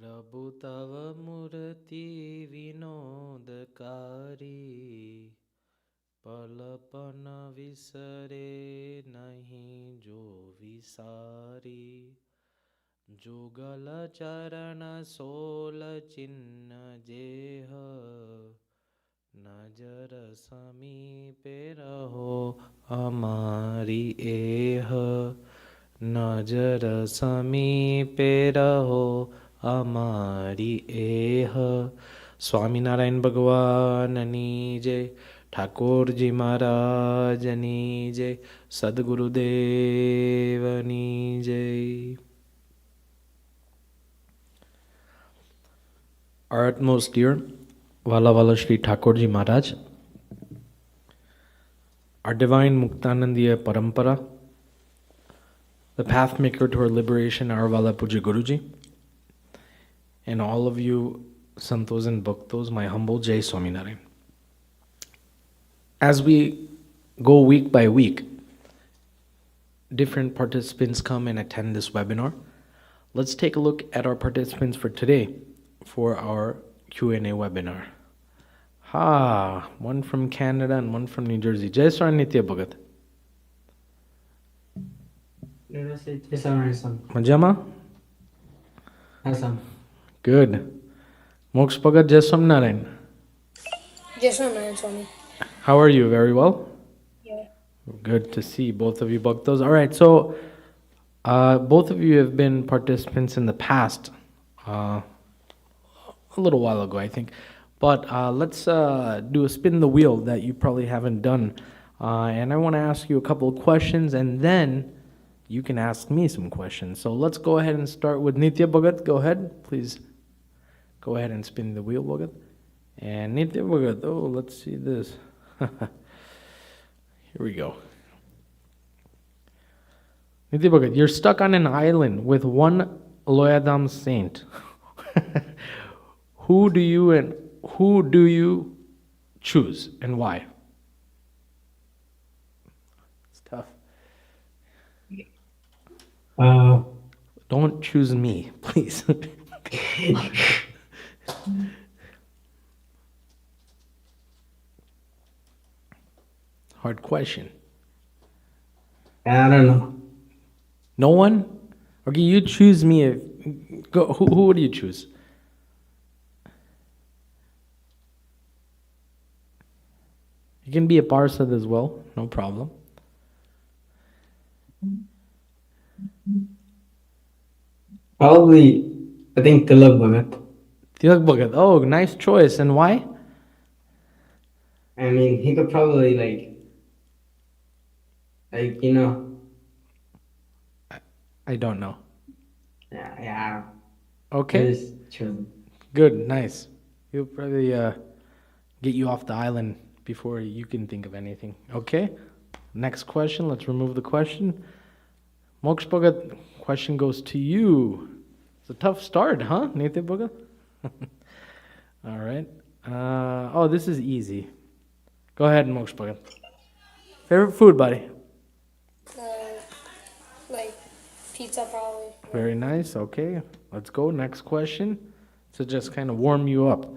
प्रभु तव मूर्ति विनोदकारी, पलपन विसरे नहीं जो विसारी। जुगल चरण सोल चिन्ह जेह, नजर समीपे रहो हमारी एह। नजर समीपे रहो हमारी एह। स्वामीनारायण भगवाननी जय, ठाकुर जी महाराजनी जय, सद्गुरुदेवनी जय। Our utmost dear Vala Shri Thakur Ji Maharaj, our divine Muktanandiya Parampara, the path maker to our liberation, our Vala Pujya Guruji, and all of you Santos and Bhaktos, my humble Jai Swaminarayan. As we go week by week, different participants come and attend this webinar. Let's take a look at our participants for today for our Q&A webinar. One from Canada and one from New Jersey. Jai Sri Nitya Bhagat. Majama? Good. Moksha Bhagat, Jai Swaminarayan. Jai Swaminarayan, Swami. How are you? Very well? Yeah. Good to see both of you Bhaktas. All right, so both of you have been participants in the past, a little while ago, I think. But let's do a spin the wheel that you probably haven't done. And I want to ask you a couple of questions, and then you can ask me some questions. So let's go ahead and start with Nitya Bhagat. Go ahead, please. Go ahead and spin the wheel, Bhagat. And Nitya Bhagat, oh, let's see this. Here we go. Nitya Bhagat, you're stuck on an island with one Loyadham saint. Who do you choose and why? It's tough. Don't choose me, please. Hard question. I don't know. No one? Okay, you choose me. Who would you choose? You can be a Parsad as well, no problem. Probably, I think Tilak Bhagat. Tilak Bhagat. Oh, nice choice. And why? I mean, he could probably you know. I don't know. Yeah. Okay. True. Good, nice. He'll probably get you off the island before you can think of anything. Okay? Next question. Let's remove the question. Moksha Bhagat, question goes to you. It's a tough start, huh, Nitya Bhagat? All right. Oh, this is easy. Go ahead, Moksha Bhagat. Favorite food, buddy? Like pizza, probably. Very nice. Okay, let's go. Next question. To just kind of warm you up.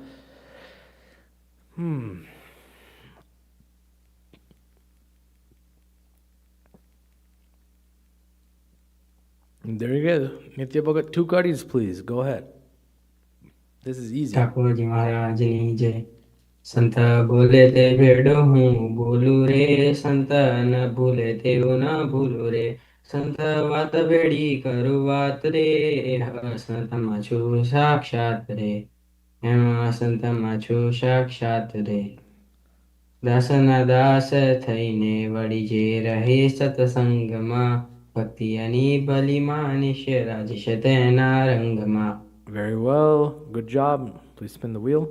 There you go. Nitya Bhagat, 2 cards, please. Go ahead. This is easy. Thakur ji महाराज नी जय। संत बोले ते भेड़ो हूँ बोलू रे, संत न भूले ते न भूलू रे। संत बात भेड़ी करू बात रे, संत माछु साक्षात रे, संत माछु साक्षात रे। दास न दास थईने वड़ी जे रहे सतसंगमा, भक्ति अनि बलि मानिष्य राजेश तेना रंगमा। Very well. Good job. Please spin the wheel.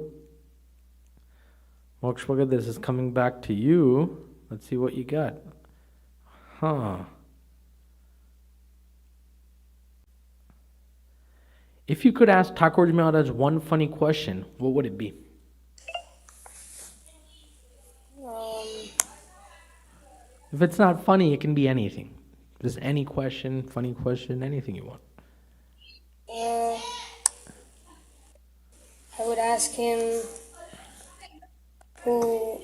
Moksha Bhagat, this is coming back to you. Let's see what you got. If you could ask Thakur Maharaj one funny question, what would it be? If it's not funny, it can be anything. Just any question, funny question, anything you want. would ask him who,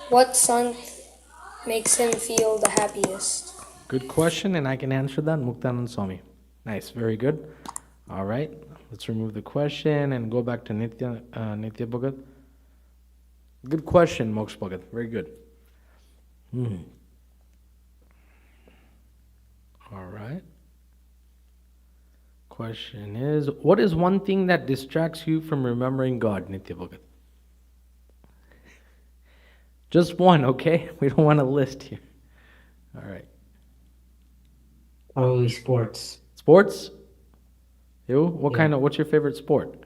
what sant makes him feel the happiest. Good question, and I can answer that. Muktanand Swami. Nice, very good. All right, let's remove the question and go back to Nitya Bhagat. Good question, Moksha Bhagat. Very good. All right. Question is, what is one thing that distracts you from remembering God, Nitya Bhagat? Just one, okay? We don't want a list here. All right. Probably sports. Sports? You? What Yeah. kind of? What's your favorite sport?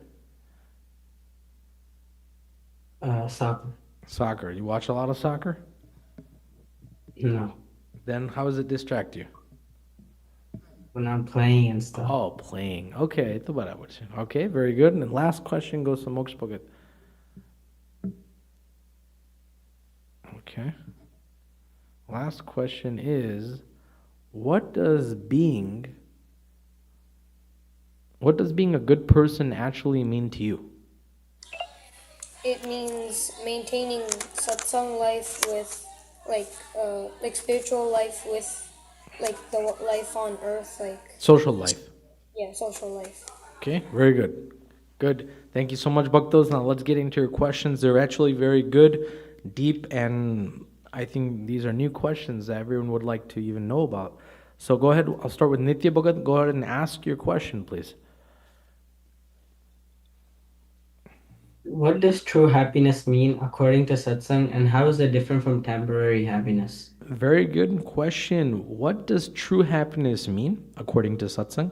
Soccer. Soccer. You watch a lot of soccer? No. Then how does it distract you? When I'm playing and stuff. Oh, playing. Okay, ito barabar siya. Okay, very good. And the last question goes to Moksha Bhagat. Okay. Last question is, what does being a good person actually mean to you? It means maintaining satsang life with, like spiritual life with, like the life on earth, like Social life. yeah, social life. Okay, very good. Good. Thank you so much, Bhaktos. Now let's get into your questions. They're actually very good, deep, and I think these are new questions that everyone would like to even know about. So go ahead. I'll start with Nitya Bhagat. Go ahead and ask your question, please. What does true happiness mean according to satsang, and how is it different from temporary happiness? Very good question. What does true happiness mean according to satsang,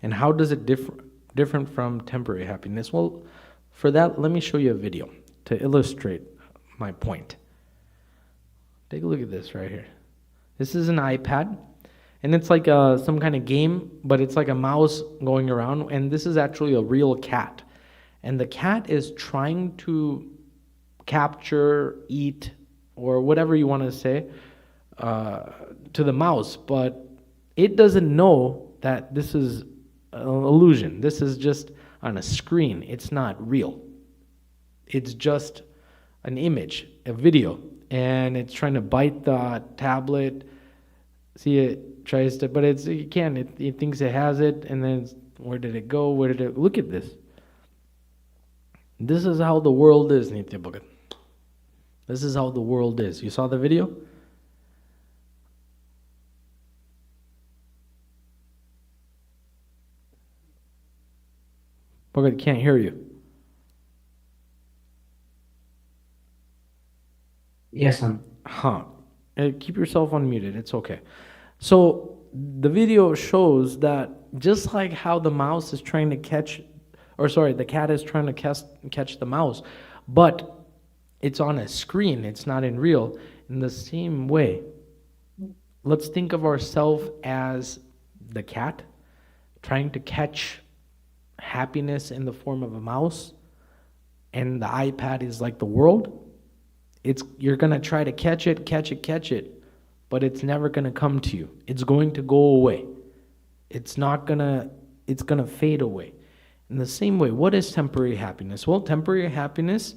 and how does it different from temporary happiness? Well, for that, let me show you a video to illustrate my point. Take a look at this right here. This is an iPad, and it's like some kind of game, but it's like a mouse going around, and this is actually a real cat. And the cat is trying to capture, eat, or whatever you want to say, to the mouse, but it doesn't know that this is an illusion. This is just on a screen. It's not real. It's just an image, a video, and it's trying to bite the tablet. See, it tries to, but it can't. It thinks it has it, and then where did it go? Where did it? Look at this. This is how the world is, Nitya Bhagat. This is how the world is. You saw the video? Bhagat, can't hear you. Yes, son. Keep yourself unmuted. It's okay. So the video shows that just like how the mouse is trying to catch, or sorry, the cat is trying to catch the mouse, but it's on a screen. It's not in real. In the same way, let's think of ourselves as the cat trying to catch happiness in the form of a mouse, and the iPad is like the world. You're gonna try to catch it, but it's never gonna come to you. It's going to go away. It's gonna fade away. In the same way, what is temporary happiness? Well, temporary happiness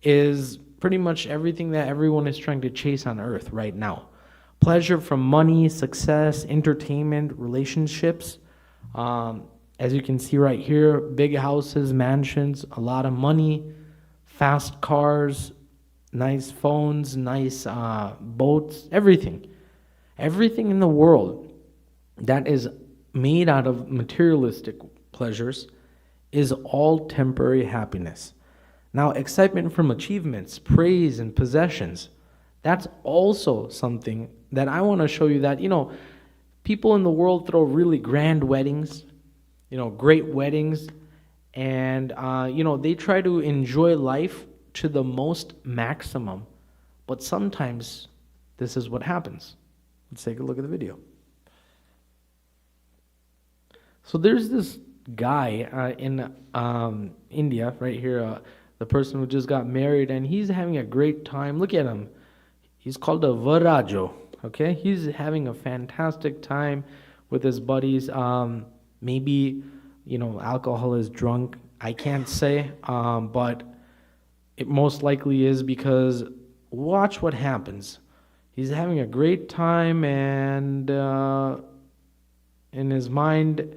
is pretty much everything that everyone is trying to chase on earth right now. Pleasure from money, success, entertainment, relationships. As you can see right here, big houses, mansions, a lot of money, fast cars, nice phones, nice boats, everything. Everything in the world that is made out of materialistic pleasures is all temporary happiness. Now, excitement from achievements, praise, and possessions, that's also something that I want to show you that, people in the world throw really grand weddings, great weddings, and, they try to enjoy life to the most maximum, but sometimes this is what happens. Let's take a look at the video. So there's this guy in India right here, the person who just got married, and he's having a great time. Look at him. He's called a Varajo. Okay, he's having a fantastic time with his buddies. Maybe alcohol is drunk. I can't say, but it most likely is because watch what happens. He's having a great time, and in his mind,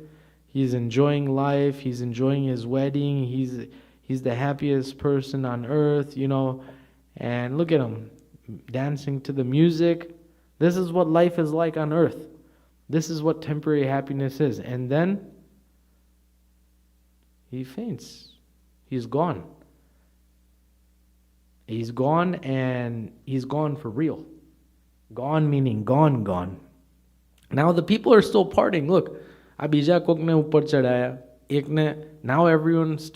he's enjoying life. He's enjoying his wedding. He's the happiest person on earth, you know. And look at him dancing to the music. This is what life is like on earth. This is what temporary happiness is. And then he faints. He's gone. He's gone, and he's gone for real. Gone meaning gone, gone. Now the people are still partying. Look, abija kok ne upar chadaya. Ek ne, now everyone is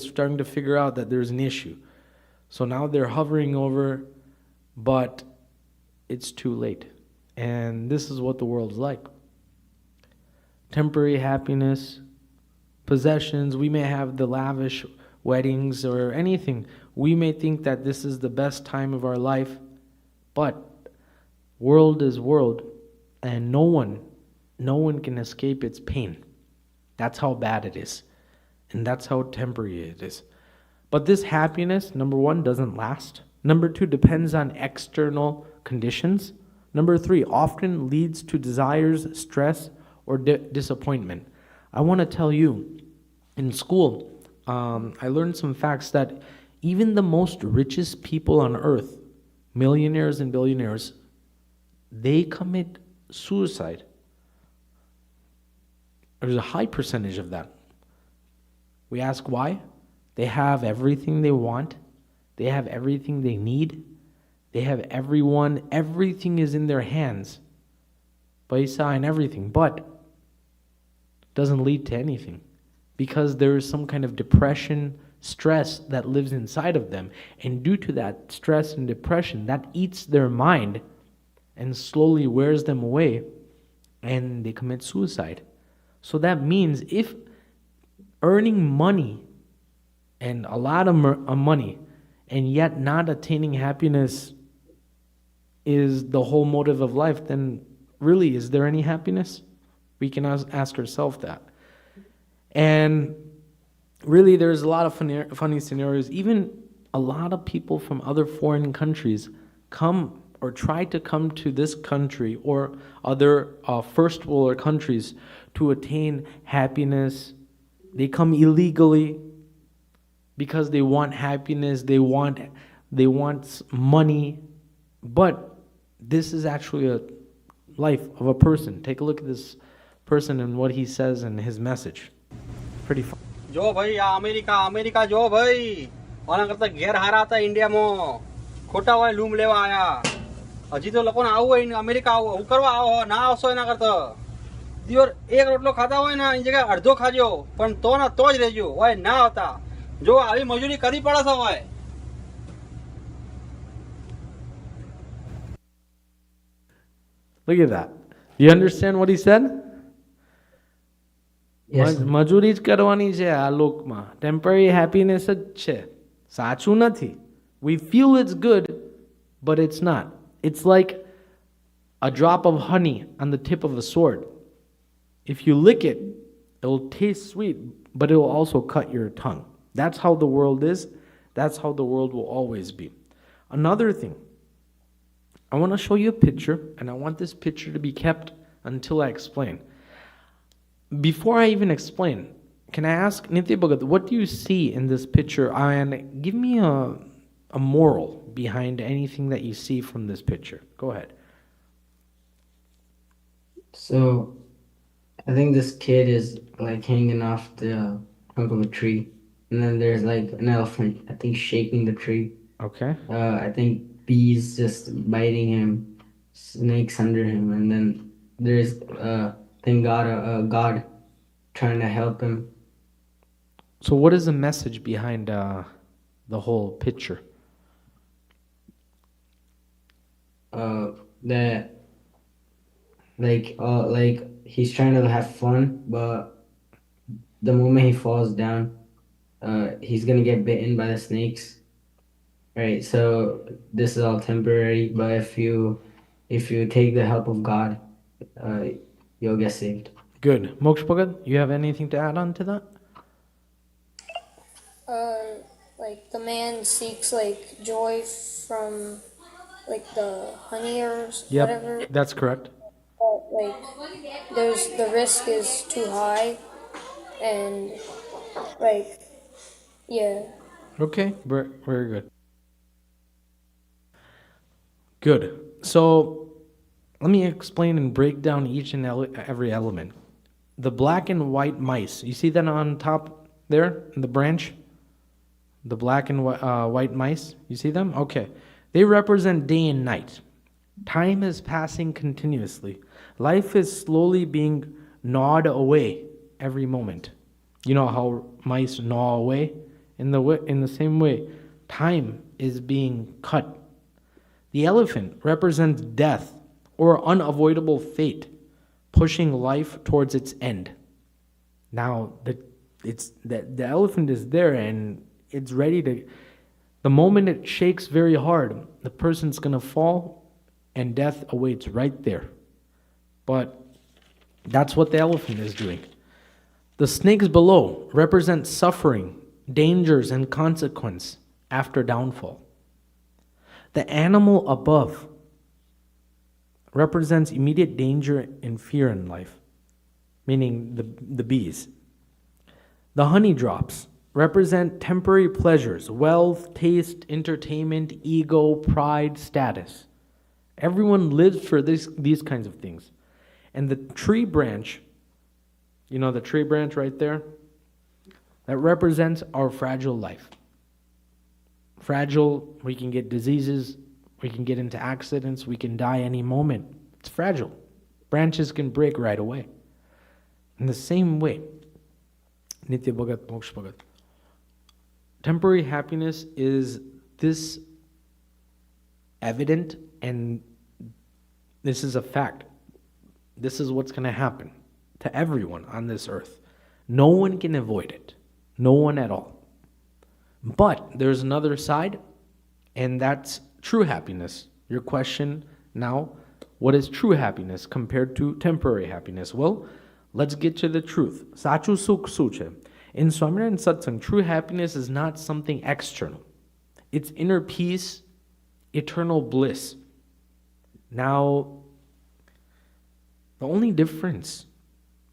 starting to figure out that there's an issue. So now they're hovering over, but it's too late. And this is what the world's like. Temporary happiness, possessions. We may have the lavish weddings or anything. We may think that this is the best time of our life, but world is world, and no one can escape its pain. That's how bad it is, and that's how temporary it is. But this happiness, number one, doesn't last. Number two, depends on external conditions. Number three, often leads to desires, stress, or disappointment. I want to tell you, in school, I learned some facts that even the most richest people on earth, millionaires and billionaires, they commit suicide. There's a high percentage of that. We ask why? They have everything they want. They have everything they need. They have everything is in their hands. Paisa and everything, but it doesn't lead to anything because there is some kind of depression, stress that lives inside of them. And due to that stress and depression, that eats their mind and slowly wears them away, and they commit suicide. So that means if earning money and a lot of money and yet not attaining happiness is the whole motive of life, then really, is there any happiness? We can ask ourselves that. And really, there's a lot of funny scenarios. Even a lot of people from other foreign countries come or try to come to this country or other first world countries to attain happiness. They come illegally because they want happiness, they want money, but this is actually a life of a person. Take a look at this person and what he says in his message. Pretty fun. જો ભાઈ આ America જો ભાઈ આના કરતા ઘેર હારા હતા ઇન્ડિયામાં ખોટા હોય લૂમ લેવા આયા હજી તો લોકોને આવું હોય અમેરિકા આવો હું કરવા આવો ના આવશો એના કરતા દિયોર એક રોટલો ખાતા હોય ને એની જગ્યાએ અડધો ખાજો પણ તો ના તો જ રહેજો હોય ના આવતા જો આવી મજૂરી કરવી પડે છે હોય. Look at that. You understand what he said? Yes. મજૂરી જ કરવાની છે આ લોકમાં. ટેમ્પરરી હેપીનેસ જ છે. સાચું નથી. We feel it's good, but it's not. It's like a drop of honey on the tip of a sword. If you lick it, it'll taste sweet, but it will also cut your tongue. That's how the world is. That's how the world will always be. Another thing, I want to show you a picture, and I want this picture to be kept until I explain. Before I even explain, can I ask Nitya Bhagat, what do you see in this picture? And give me a moral behind anything that you see from this picture. Go ahead. So, I think this kid is like hanging off the trunk of a tree, and then there's like an elephant, I think, shaking the tree. Okay. I think bees just biting him, snakes under him, and then there's thank God, God trying to help him. So what is the message behind the whole picture? That like he's trying to have fun, but the moment he falls down, he's gonna get bitten by the snakes. Right, so this is all temporary, but if you take the help of God, you'll get saved. Good. Moksha Bhagat, you have anything to add on to that? Like the man seeks like joy from like the honey or whatever. Yep, that's correct. But like there's the risk is too high, and like yeah. Okay, very good. Good. So let me explain and break down each and every element. The black and white mice, you see that on top there in the branch? The black and white mice, you see them? Okay. They represent day and night. Time is passing continuously. Life is slowly being gnawed away every moment. You know how mice gnaw away? In the same way, time is being cut. The elephant represents death or unavoidable fate, pushing life towards its end. Now, the elephant is there and it's ready to. The moment it shakes very hard, the person's gonna fall, and death awaits right there. But that's what the elephant is doing. The snakes below represent suffering, dangers, and consequence after downfall. The animal above represents immediate danger and fear in life, meaning the bees. The honey drops represent temporary pleasures, wealth, taste, entertainment, ego, pride, status. Everyone lives for these kinds of things. And the tree branch, you know the tree branch right there? That represents our fragile life. Fragile, we can get diseases, we can get into accidents, we can die any moment. It's fragile. Branches can break right away. In the same way, Nitya Bhagat, Moksha Bhagat. Temporary happiness is this evident, and this is a fact. This is what's going to happen to everyone on this earth. No one can avoid it. No one at all. But there's another side, and that's true happiness. Your question now, what is true happiness compared to temporary happiness? Well, let's get to the truth. Sachu Sukh Suche. In Swaminarayan Satsang, true happiness is not something external. It's inner peace, eternal bliss. Now, the only difference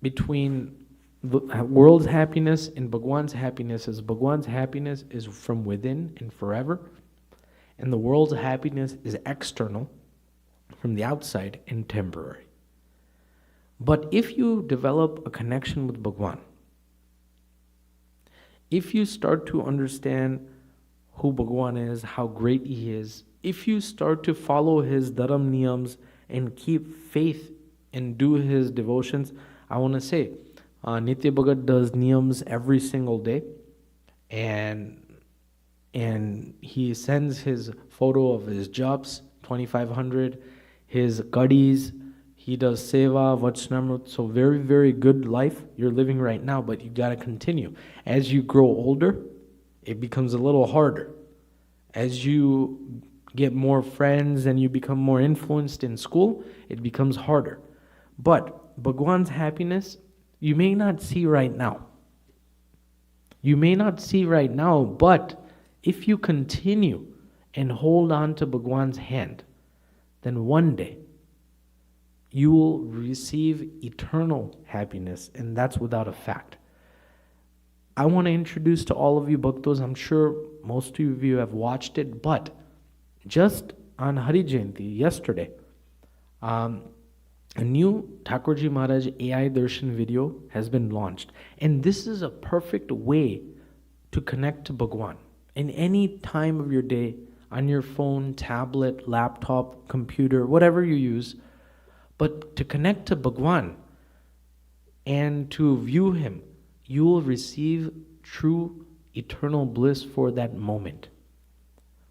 between the world's happiness and Bhagwan's happiness is from within and forever, and the world's happiness is external, from the outside and temporary. But if you develop a connection with Bhagwan, if you start to understand who Bhagwan is, how great he is, if you start to follow his dharam niyams and keep faith and do his devotions, I want to say, Nitya Bhagat does niyams every single day, and he sends his photo of his jobs, 2,500, his kadis, he does seva, vachanamrut, so very, very good life you're living right now, but you got to continue. As you grow older, it becomes a little harder. As you get more friends and you become more influenced in school, it becomes harder. But Bhagwan's happiness, you may not see right now. You may not see right now, but if you continue and hold on to Bhagwan's hand, then one day you will receive eternal happiness, and that's without a fact. I want to introduce to all of you Bhaktos, I'm sure most of you have watched it, but just on Hari Jayanti, yesterday, a new Thakurji Maharaj AI Darshan video has been launched. And this is a perfect way to connect to Bhagwan. In any time of your day, on your phone, tablet, laptop, computer, whatever you use, but to connect to Bhagwan and to view him, you will receive true eternal bliss for that moment.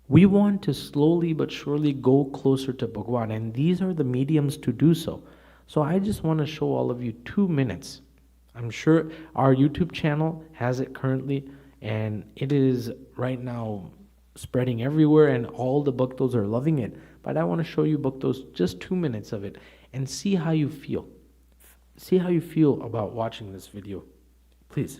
We want to slowly but surely go closer to Bhagwan, and these are the mediums to do so. So I just want to show all of you 2 minutes. I'm sure our YouTube channel has it currently, and it is right now spreading everywhere, and all the Bhaktos are loving it. But I want to show you Bhaktos just 2 minutes of it, and see how you feel. See how you feel about watching this video. Please.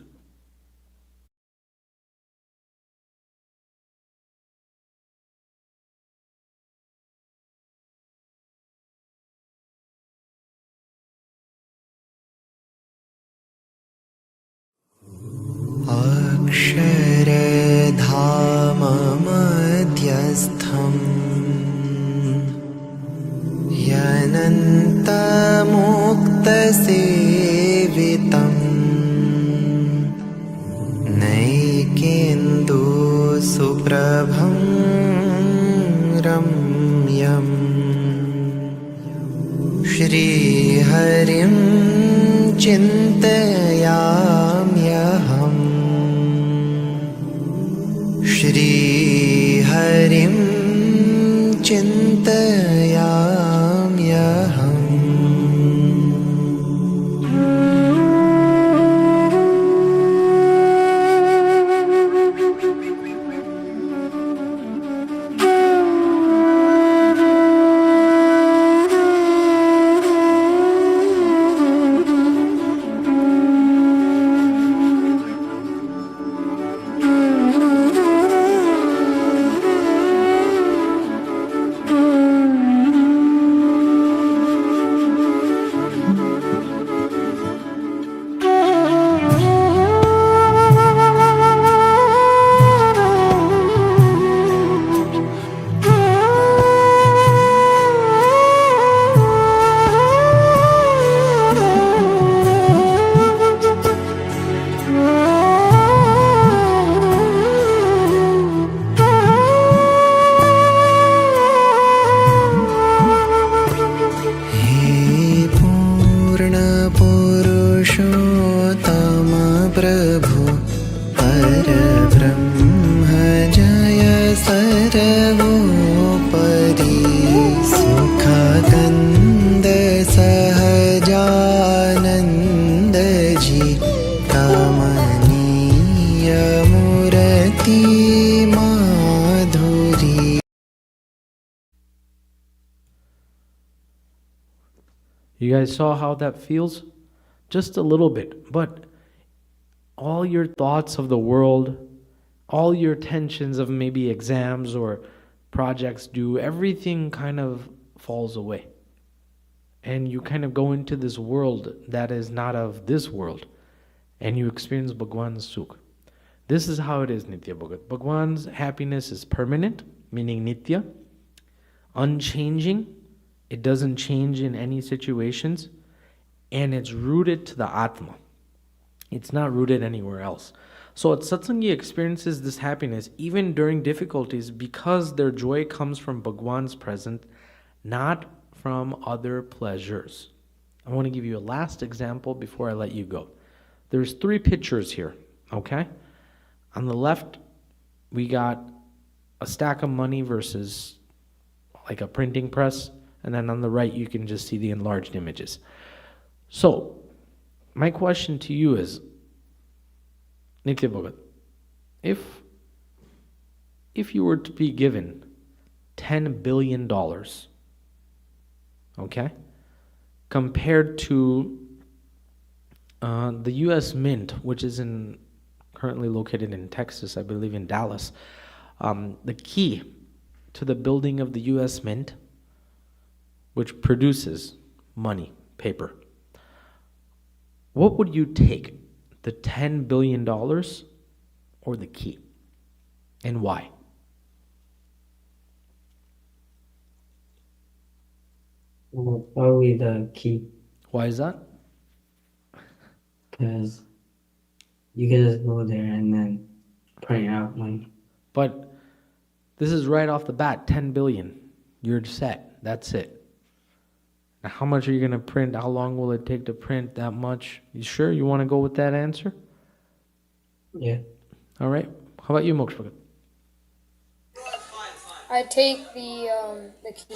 अक्षरधाममध्यस्थम् यनन्तमुक्तसेवितम् नैकेन्दुसुप्रभं रम्यम् श्रीहरिं चिन्तयाम्यहम् श्रीहरिं चिन्तयाम्यहम् You guys saw how that feels? Just a little bit. But all your thoughts of the world, all your tensions of maybe exams or projects due, everything kind of falls away. And you kind of go into this world that is not of this world. And you experience Bhagwan's Sukh. This is how it is, Nitya Bhagat. Bhagwan's happiness is permanent, meaning Nitya, unchanging. It doesn't change in any situations. And it's rooted to the Atma. It's not rooted anywhere else. So a Satsangi experiences this happiness even during difficulties because their joy comes from Bhagwan's presence, not from other pleasures. I want to give you a last example before I let you go. There's 3 pictures here, okay? On the left, we got a stack of money versus like a printing press. And then on the right, you can just see the enlarged images. So, my question to you is, Nitya Bhagat, if you were to be given $10 billion, okay, compared to the U.S. Mint, which is currently located in Texas, I believe in Dallas, the key to the building of the U.S. Mint, which produces money, paper, what would you take, the $10 billion or the key, and why? Probably the key, Why is that? because you can just go there and then print out money. But this is right off the bat, 10 billion. You're set. That's it. Now, how much are you going to print? How long will it take to print that much? You sure you want to go with that answer? Yeah. All right. How about you, Moksha? I take the key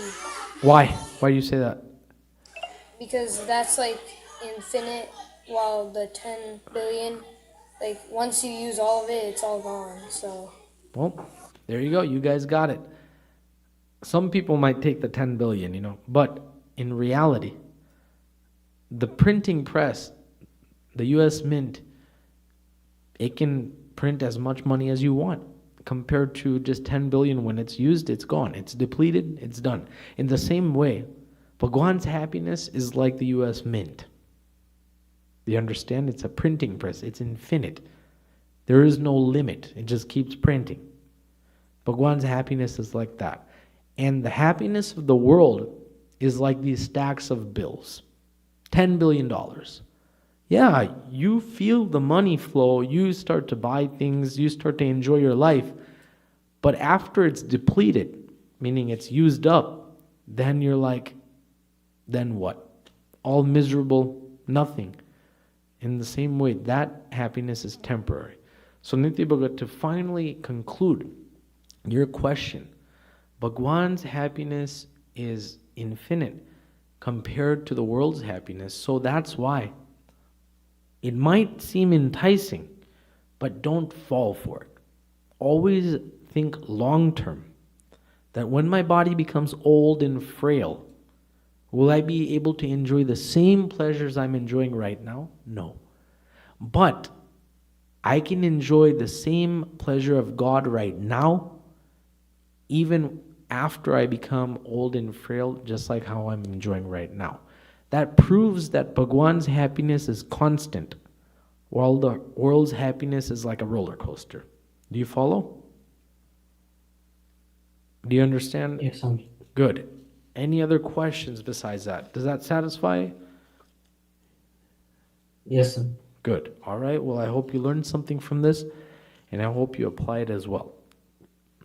Why? Why do you say that? because that's like infinite, while the 10 billion, like once you use all of it, it's all gone. So. Well, there you go. You guys got it. Some people might take the 10 billion, but in reality, the printing press, the US Mint, it can print as much money as you want compared to just 10 billion. When it's used, it's gone. It's depleted, it's done. In the same way, Bhagwan's happiness is like the US Mint. Do you understand? It's a printing press. It's infinite. There is no limit. It just keeps printing. Bhagwan's happiness is like that. And the happiness of the world is like these stacks of bills. $10 billion. Yeah, you feel the money flow, you start to buy things, you start to enjoy your life. But after it's depleted, meaning it's used up, then you're like, then what? All miserable, nothing. In the same way, that happiness is temporary. So Nitya Bhagat, to finally conclude your question, Bhagwan's happiness is infinite compared to the world's happiness. So that's why it might seem enticing, but don't fall for it. Always think long term, that when my body becomes old and frail, will I be able to enjoy the same pleasures I'm enjoying right now? No. But I can enjoy the same pleasure of God right now, even after I become old and frail, just like how I'm enjoying right now. That proves that Bhagwan's happiness is constant, while the world's happiness is like a roller coaster. Do you follow? Do you understand? Yes, Swami. Good. Any other questions besides that? Does that satisfy? Yes, Swami. Good. All right. Well, I hope you learned something from this, and I hope you apply it as well.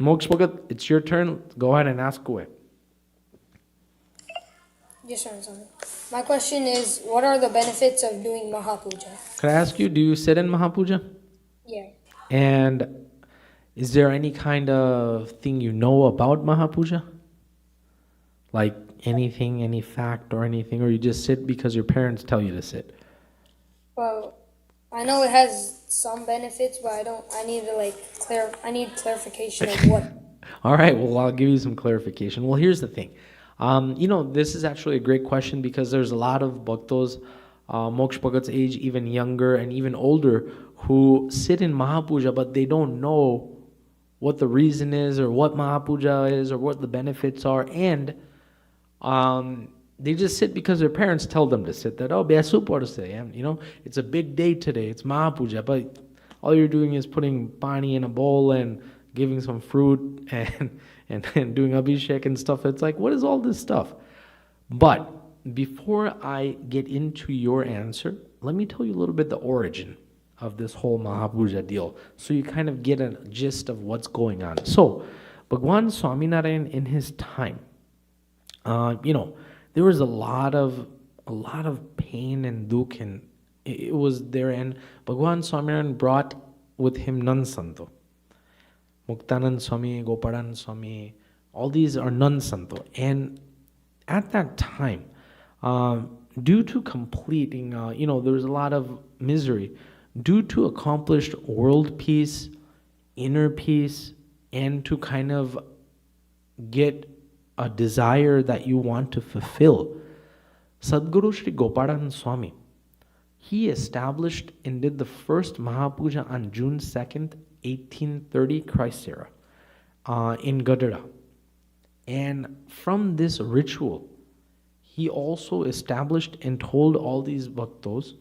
Moksha Bhagat, it's your turn. Go ahead and ask away. Yes, sir, Swami. My question is, what are the benefits of doing Mahapuja? Could I ask you, do you sit in Mahapuja? Yeah. And is there any kind of thing you know about Mahapuja? Like anything, any fact or anything, or you just sit because your parents tell you to sit? Well, I know it has some benefits, but I need clarification of what. All right, well, I'll give you some clarification. Well, here's the thing. This is actually a great question because there's a lot of bhaktos, Moksha Bhagat's age, even younger and even older, who sit in Mahapuja, but they don't know what the reason is or what Mahapuja is or what the benefits are. And they just sit because their parents tell them to sit. That, oh, besu porse, it's a big day today, it's Mahapuja, but all you're doing is putting pani in a bowl and giving some fruit and doing abhishek and stuff. It's like, what is all this stuff? But before I get into your answer, let me tell you a little bit the origin of this whole Mahapuja deal, so you kind of get a gist of what's going on. So, Bhagwan Swaminarayan in his time, there was a lot of pain and dukh, and it was there. And Bhagwan Swaminarayan brought with him Nan Santo, Muktanand Swami, Gopalan Swami. All these are Nan Santo. And at that time, due to completing, there was a lot of misery, due to accomplished world peace, inner peace, and to kind of get a desire that you want to fulfill. Sadguru Shri Gopalan Swami, he established and did the first Mahapuja on June 2nd, 1830, Christ era, in Gadara. And from this ritual, he also established and told all these bhaktos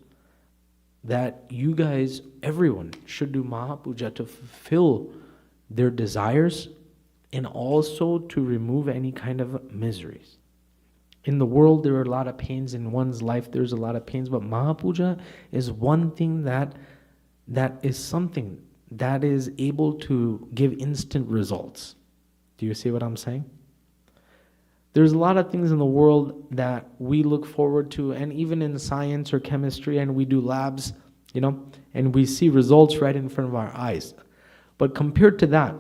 that you guys, everyone, should do Mahapuja to fulfill their desires and also to remove any kind of miseries. In the world, there are a lot of pains. In one's life, there's a lot of pains. But Mahapuja is one thing that is something that is able to give instant results. Do you see what I'm saying? There's a lot of things in the world that we look forward to, and even in science or chemistry, and we do labs, and we see results right in front of our eyes. But compared to that,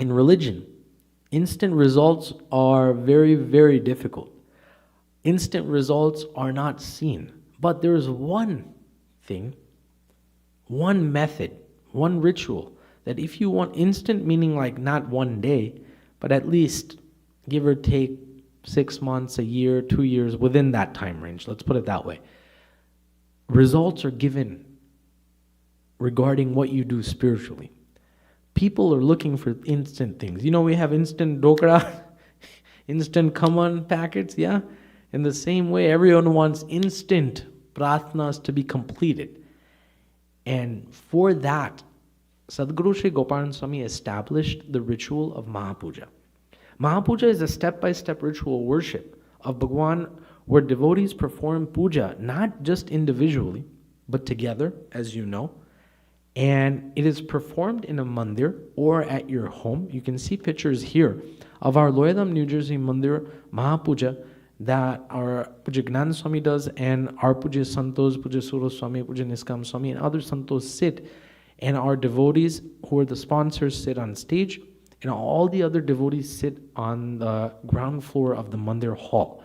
in religion, instant results are very, very difficult. Instant results are not seen. But there's one thing, one method, one ritual, that if you want instant, meaning like not one day, but at least give or take 6 months, a year, 2 years, within that time range, let's put it that way. Results are given regarding what you do spiritually. People are looking for instant things. We have instant dokra, instant khaman packets, yeah? In the same way, everyone wants instant prarthnas to be completed. And for that, Sadguru Sri Gopalan Swami established the ritual of Mahapuja. Mahapuja is a step-by-step ritual worship of Bhagwan where devotees perform puja not just individually, but together, as you know. And it is performed in a mandir or at your home. You can see pictures here of our Loyadham, New Jersey Mandir Mahapuja that our Pujya Gnan Swami does, and our Pujya Santos, Pujya Suro Swami, Pujya Niskam Swami, and other Santos sit, and our devotees who are the sponsors sit on stage, and all the other devotees sit on the ground floor of the Mandir hall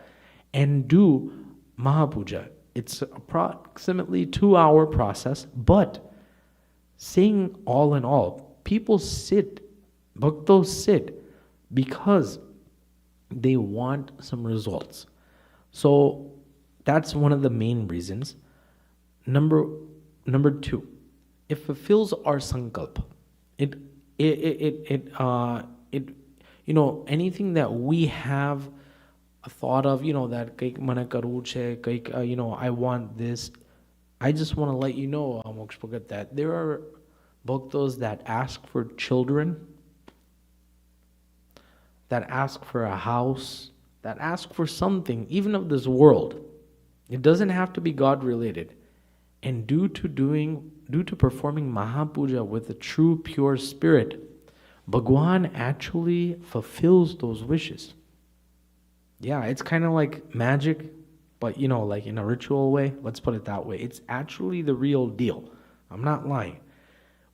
and do Mahapuja. It's approximately 2-hour process, but saying all in all, people sit, bhaktos sit, because they want some results. So that's one of the main reasons. Number 2, it fulfills our sankalpa. It anything that we have a thought of, that kaik mana karu che, kaik, I want this. I just want to let you know, Moksha Bhagat, that there are bhaktos that ask for children, that ask for a house, that ask for something, even of this world. It doesn't have to be God related. And due to performing Mahapuja with a true pure spirit, Bhagwan actually fulfills those wishes. Yeah, it's kind of like magic, but like in a ritual way. Let's put it that way. It's actually the real deal. I'm not lying.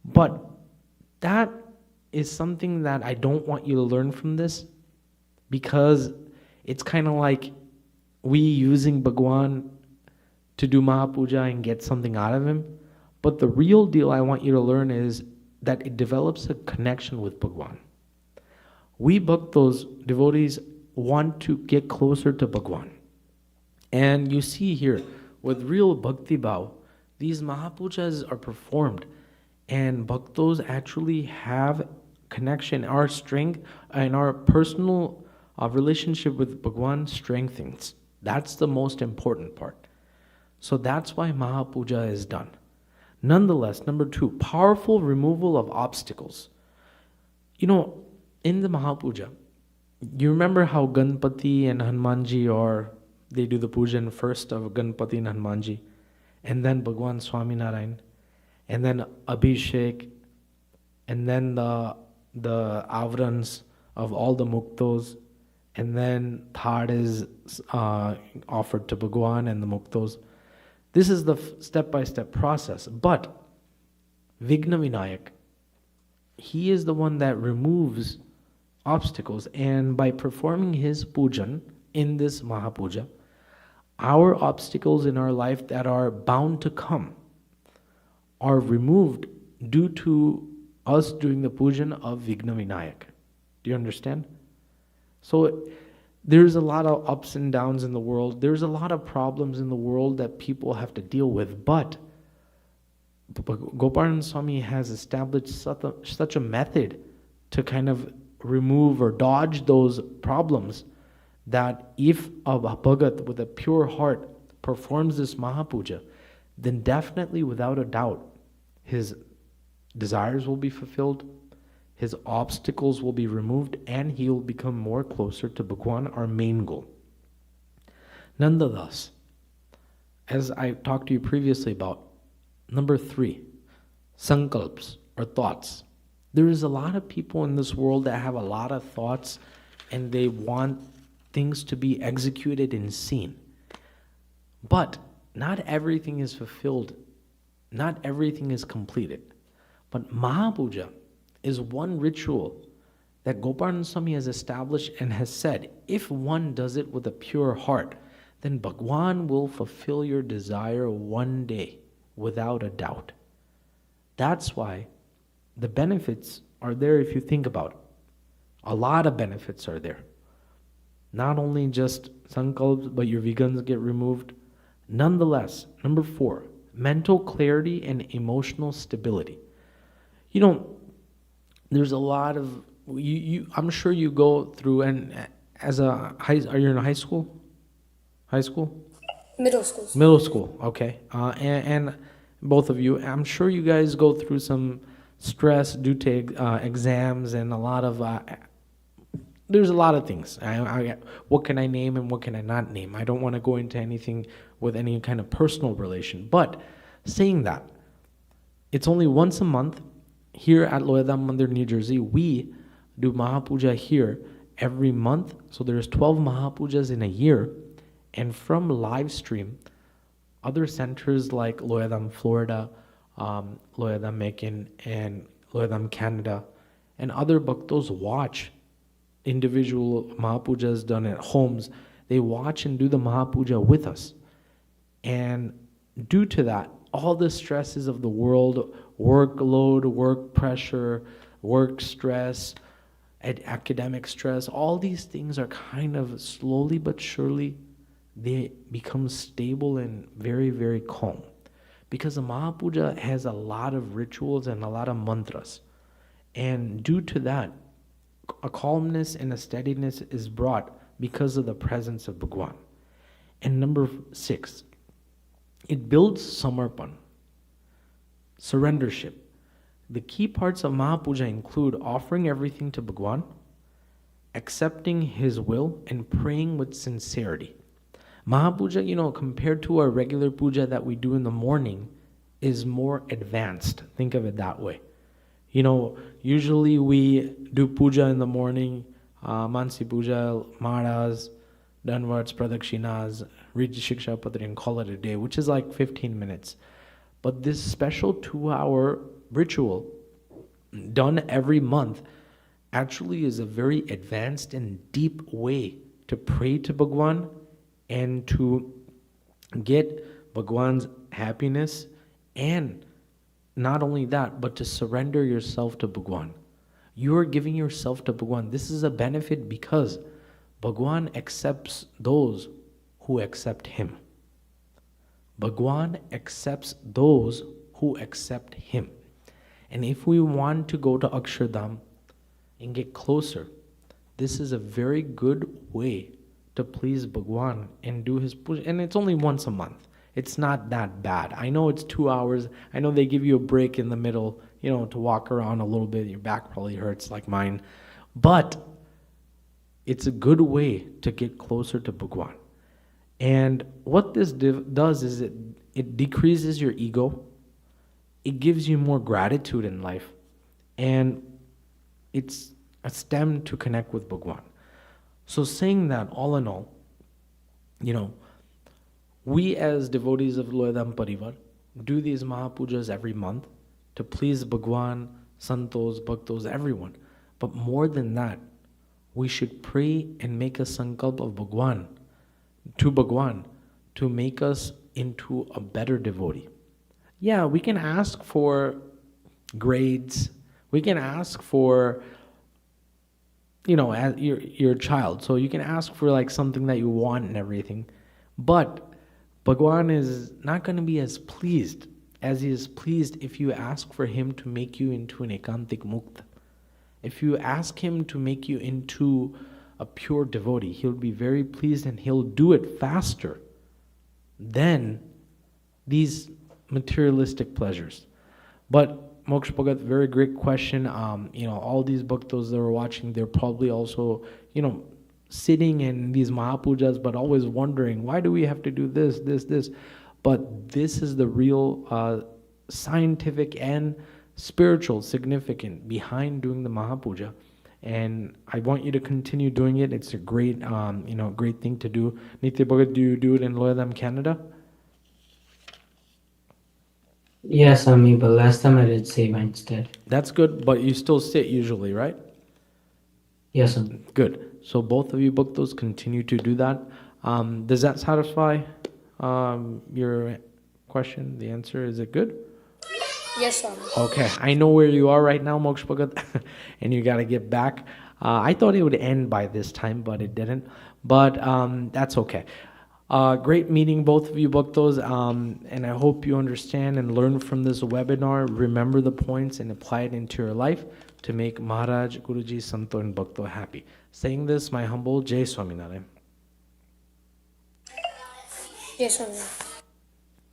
But that is something that I don't want you to learn from this, because it's kind of like we using Bhagwan to do Mahapuja and get something out of him. But the real deal I want you to learn is that it develops a connection with Bhagwan. We bhaktos, devotees, want to get closer to Bhagwan. And you see here, with real bhakti bhav, these Mahapujas are performed, and bhaktos actually have connection. Our strength and our personal relationship with Bhagwan strengthens. That's the most important part. So that's why Mahapuja is done. Nonetheless, number 2, powerful removal of obstacles. In the Mahapuja, you remember how Ganpati and Hanumanji they do the pujan first of Ganpati and Hanumanji, and then Bhagwan Swaminarayan, and then Abhishek, and then the avrans of all the muktos, and then third is offered to Bhagwan and the muktos. This is the step-by-step process. But Vigna Vinayak, he is the one that removes obstacles, and by performing his pujan in this Mahapuja, our obstacles in our life that are bound to come are removed due to us doing the pujan of Vigna Vinayak. Do you understand? So there's a lot of ups and downs in the world. There's a lot of problems in the world that people have to deal with. But Gopalan Swami has established such a method to kind of remove or dodge those problems, that if a bhagat with a pure heart performs this Mahapuja, then definitely, without a doubt, his desires will be fulfilled, his obstacles will be removed, and he will become more closer to Bhagwan, our main goal. Nonetheless, as I talked to you previously about, number 3, sankalps or thoughts. There is a lot of people in this world that have a lot of thoughts, and they want things to be executed and seen. But not everything is fulfilled. Not everything is completed. But Mahapuja is one ritual that Gopalan Swami has established and has said, if one does it with a pure heart, then Bhagwan will fulfill your desire one day, without a doubt. That's why the benefits are there if you think about it. A lot of benefits are there. Not only just sankalps, but your vegans get removed. Nonetheless, number 4, mental clarity and emotional stability. There's a lot of, I'm sure you go through, and are you in high school? High school? Middle school. Middle school, okay. And both of you, I'm sure you guys go through some stress due to exams and a lot of there's a lot of things. What can I name and what can I not name? I don't want to go into anything with any kind of personal relation. But saying that, it's only once a month here at Loyadhammandir, New Jersey. We do Mahapuja here every month. So there's 12 Mahapujas in a year. And from live stream, other centers like Loyadham, Florida, Loyadham, Macon, and Loyadham, Canada, and other bhaktos watch individual Mahapujas done at homes. They watch and do the Mahapuja with us. And due to that, all the stresses of the world, workload, work pressure, work stress, academic stress, all these things are kind of slowly but surely, they become stable and very, very calm. Because the Mahapuja has a lot of rituals and a lot of mantras. And due to that, a calmness and a steadiness is brought because of the presence of Bhagwan. And number 6, it builds samarpan, surrendership. The key parts of Mahapuja include offering everything to Bhagwan, accepting his will, and praying with sincerity. Mahapuja, compared to our regular puja that we do in the morning, is more advanced. Think of it that way. Usually we do puja in the morning, Mansi Puja, Maras, Danvats, Pradakshinas, read Shiksha Patri and call it a day, which is like 15 minutes. But this special 2-hour ritual done every month actually is a very advanced and deep way to pray to Bhagwan and to get Bhagwan's happiness, and not only that, but to surrender yourself to Bhagwan. You are giving yourself to Bhagwan. This is a benefit because Bhagwan accepts those who accept him. Bhagwan accepts those who accept him. And if we want to go to Akshardham and get closer, this is a very good way to please Bhagwan and do his puja. And it's only once a month. It's not that bad. I know it's 2 hours. I know they give you a break in the middle, to walk around a little bit. Your back probably hurts like mine. But it's a good way to get closer to Bhagwan. And what this does is it decreases your ego. It gives you more gratitude in life. And it's a stem to connect with Bhagwan. So saying that, all in all, we as devotees of Loyadham Parivar do these Mahapujas every month to please Bhagwan, Santos, Bhaktos, everyone. But more than that, we should pray and make a sankalp of Bhagwan to make us into a better devotee. Yeah, we can ask for grades. We can ask for, as your child. So you can ask for like something that you want and everything. But Bhagwan is not going to be as pleased as he is pleased if you ask for him to make you into an ekantik mukta. If you ask him to make you into a pure devotee, he'll be very pleased and he'll do it faster than these materialistic pleasures. But Moksha Bhagat, very great question. All these bhaktos that are watching, they're probably also, sitting in these Mahapujas, but always wondering, why do we have to do this? But this is the real scientific and spiritual significance behind doing the Mahapuja. And I want you to continue doing it. It's a great, great thing to do. Nitya Bhagat, do you do it in Loyadham, Canada? Yes, Swami, but last time I did Seva instead. That's good, but you still sit usually, right? Yes, Swami. Good. So both of you bhaktos continue to do that. Does that satisfy your question? The answer, is it good? Yes, Swami. Okay, I know where you are right now, Moksha Bhagat, and you got to get back. I thought it would end by this time, but it didn't. But that's okay. Great meeting both of you bhaktos, and I hope you understand and learn from this webinar. Remember the points and apply it into your life to make Maharaj, Guruji, Santo, and Bhakto happy. Saying this, my humble Jai Swaminarayan. Yes, Swami.